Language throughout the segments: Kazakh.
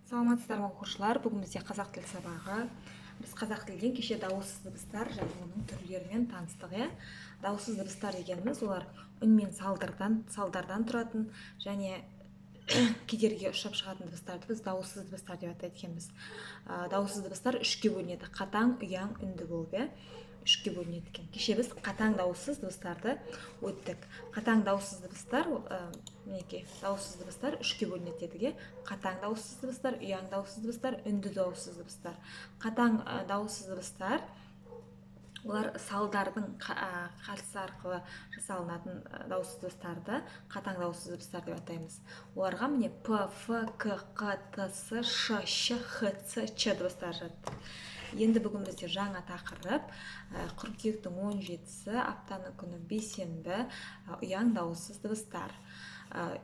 Саламатсыздар ма оқушылар? Бүгін бізде қазақ тіл сабағы. Біз қазақ тілден кеше дауыссыз дыбыстар және оның түрлерімен таныстық, иә. Дауыссыз дыбыстар дегеніміз олар үн мен салдардан тұратын және кедергі ұшырап шығатын дыбыстарды біз дауыссыз дыбыстар деп атайды екенбіз. Дауыссыз дыбыстар үшке бөлінеді: қатаң, ұяң, үнді болып, иә. Үшке бөлінеді екен. Кеше біз қатаң дауыссыз дыбыстарды өттік. Қатаң дауыссыз дыбыстар, мінекей, дауыссыз дыбыстар үшке бөлінеді дедік, иә. Қатаң дауыссыз дыбыстар, ұяң дауыссыз дыбыстар, үнді дауыссыз дыбыстар. Қатаң дауыссыз дыбыстар олар салдардың қатысы арқылы жасалынатын дауыссыз дыбыстарды қатаң дауыссыз дыбыстар деп атаймыз. Оларға міне п, ф, к, қ, т, с, ш, щ, х, ц, ч дыбыстары жатты. Енді бүгін бізде жаңа тақырып, қыркүйектің 17-сі, аптаның күні бейсенбі, ұяң дауыссыз дыбыстар.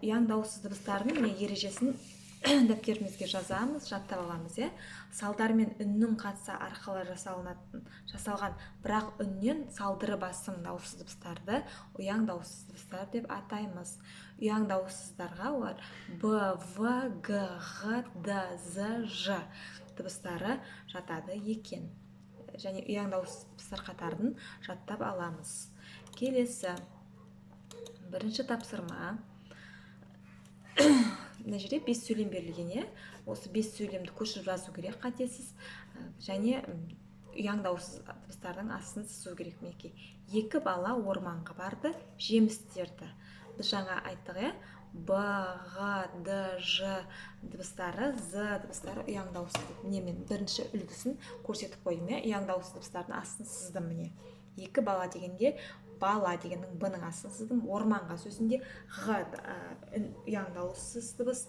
Ұяң дауыссыз дыбыстардың ережесін дәптерімізге жазамыз, жаттап аламыз, иә. Салдар мен үннің қатысы арқылы жасалған бірақ үннен салдыры басым дауыссыз дыбыстарды ұяң дауыссыз дыбыстар деп атаймыз. Ұяң дауыссыздарға олар б, в, г, ғ, д, з, ж дыбыстары жатады екен. Және ұяң дауыссыз дыбыстар қатарын жаттап аламыз. Келесі бірінші тапсырма. Мына жерде 5 сөйлем берілген, иә. Осы 5 сөйлемді көшіріп жазу керек қатесіз. Және ұяң дауыссыз дыбыстардың астын сызу керек. Мінекей, 2 бала орманға барды, жемістерді. Біз жаңа айттық, иә. Б, Г, Д, Ж дыбыстары, З дыбыстары ұяң дауыссыз. Міне мен бірінші үлгісін көрсетіп қойдым, иә. Ұяң дауыссыз дыбыстардың астын сыздым, міне. 2 бала дегенде бала дегеннің б-ның астын сыздым. Орманға сөзінде ғ ұяң дауыссыз дыбыс,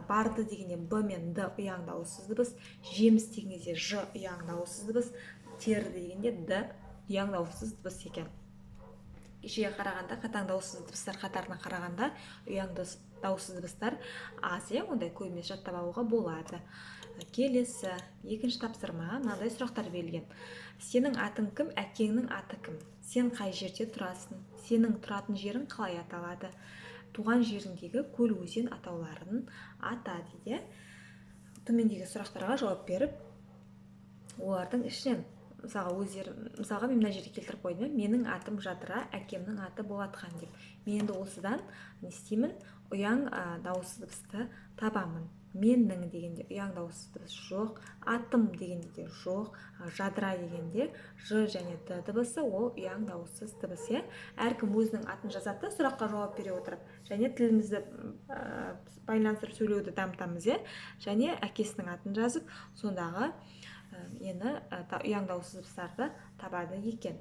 барды дегенде б мен д ұяң дауыссыз дыбыс, жеміс дегенде ж ұяң дауыссыз дыбыс, терді дегенде д ұяң дауыссыз дыбыс екен. Кешеге қарағанда, қатаң дауыссыз дыбыстар қатарына қарағанда ұяң дауыссыз дыбыстар аз, иә, ондай көбіне жаттап алуға болады. Келесі екінші тапсырма, мынадай сұрақтар берілген. Сенің атың кім, әкеңнің аты кім? Сен қай жерде тұрасың? Сенің тұратын жерің қалай аталады? Туған жеріңдегі көл, өзен атауларын ата дейді. Төмендегі сұрақтарға жауап беріп, олардың ішінен мысалға мен мына жерге келтіріп қойдым, менің атым Жадыра, әкемнің аты Болатхан деп. Мен енді осыдан не істеймін? Ұяң дауыссыз дыбысты табамын. Менің дегенде ұяң дауыссыз дыбыс жоқ, атым дегенде де жоқ, Жадыра дегенде ж және д дыбысы, ол ұяң дауыссыз дыбыс, иә. Әркім өзінің атын жазады, сұраққа жауап бере отырып, және тілімізді байланыстырып сөйлеуді дамытамыз, иә. Және әкесінің атын жазып, сондағы ұяң дауыссыз дыбыстарды табады екен.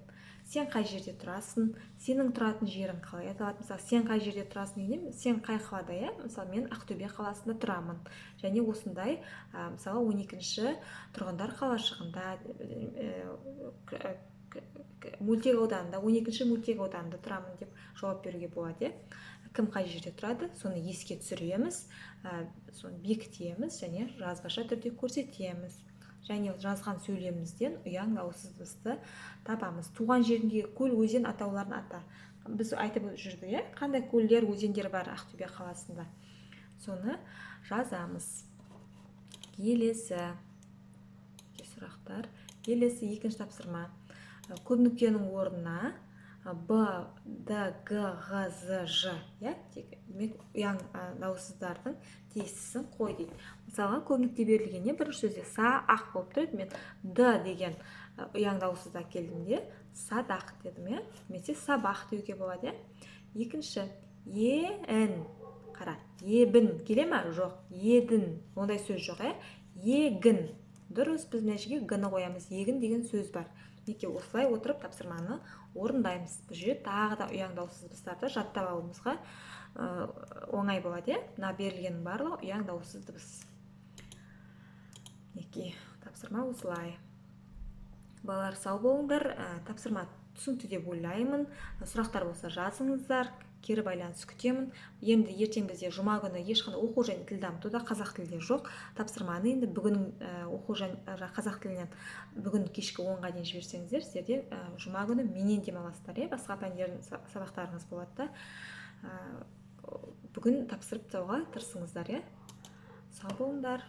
Сен қай жерде тұрасың? Сенің тұратын жерің қалай аталады? Мысалы, сен қай жерде тұрасың дегенде, сен қай қалада, иә? Мысалы, мен Ақтөбе қаласында тұрамын. Және осындай, мысалы, 12-ші тұрғындар қалашығында, мөлтек ауданында, 12-ші мөлтек ауданында тұрамын деп жауап беруге болады, иә. Кім қай жерде тұрады, соны еске түсіреміз, соны бекітеміз және жазбаша түрде көрсетеміз. Және жазған сөйлемімізден ұяң дауыссыз дыбысты табамыз. Туған жеріндегі көл, өзен атауларын ата. Біз айтып жүрдік, иә, қандай көлдер, өзендер бар Ақтөбе қаласында. Соны жазамыз. Келесі сұрақтар. Келесі екінші тапсырма. Көп нүктенің орнына Б, Д, Г, Ғ, З, Ж, иә, демек ұяң дауыссыздардың тиістісін қой дейді. Мысалға, көп нүкте берілгенде бірінші сөзде са, ақ болып тұрады. Мен Д деген ұяң дауыссызда келдімде садақ дедім, иә. Немесе сабақ деуге болады, иә. Екінші, ен, қара, ебін келе ма? Жоқ. Едің, ондай сөз жоқ, иә. Егін. Дұрыс, біз мына жерге г-ны қоямыз. Егін деген сөз бар. Неке осылай отырып тапсырманы орындаймыз. Бұл жерде тағы да ұяң дауыссыз дыбыстарды жаттап алуымызға оңай болады, иә. Мына берілгеннің барлығы ұяң дауыссыз дыбыс. Неке тапсырма осылай. Балалар, сау болыңдар. Тапсырма түсінікті деп ойлаймын. Сұрақтар болса жазыңыздар. Кері байланыс күтемін. Енді ертең бізде жұма күні ешқандай оқу және тіл дамытуда қазақ тілде жоқ. Тапсырманы енді бүгін оқу және қазақ тілінен бүгін кешкі 10-ға дейін жіберсеңіздер, сіздерде жұма күні менен демаласыздар, иә. Басқа пәндердің сабақтарыңыз болады да. Бүгін тапсырып тастауға тырысыңыздар, иә. Сау болыңдар.